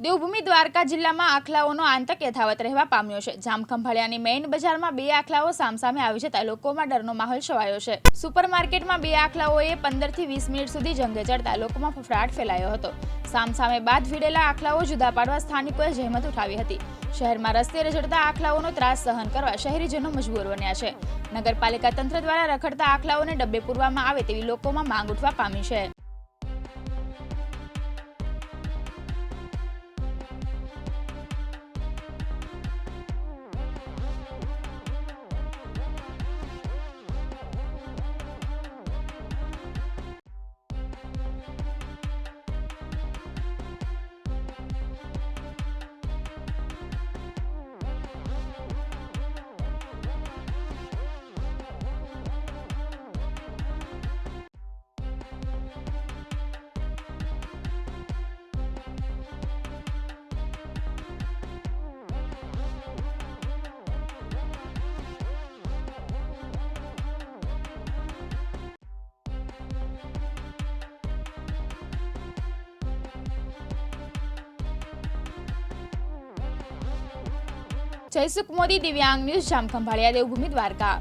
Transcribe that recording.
દેવભૂમિ દ્વારકા જિલ્લામાં આખલાઓનો આતંક યથાવત રહેવા પામ્યો છે। જામખંભાળિયાની મેઇન બજારમાં બે આખલાઓ સામસામે આવી જતા લોકોમાં ડરનો માહોલ છવાયો છે। સુપરમાર્કેટમાં બે આખલાઓએ 15 થી 20 મિનિટ સુધી જંગે ચડતા લોકોમાં ફફડાટ ફેલાયો હતો। સામસામે બાદ ભીડેલા આખલાઓ જુદા પાડવા સ્થાનિકોએ જહેમત ઉઠાવી હતી। શહેરમાં રસ્તે રઝળતા આખલાઓનો ત્રાસ સહન કરવા શહેરીજનો મજબૂર બન્યા છે। નગરપાલિકા તંત્ર દ્વારા રખડતા આખલાઓને ડબ્બે પૂરવામાં આવે તેવી લોકોમાં માંગ ઉઠવા પામી છે। જયસુખ મોદી, દિવ્યાંગ ન્યૂઝ, જામખંભાળિયા, દેવભૂમિ દ્વારકા।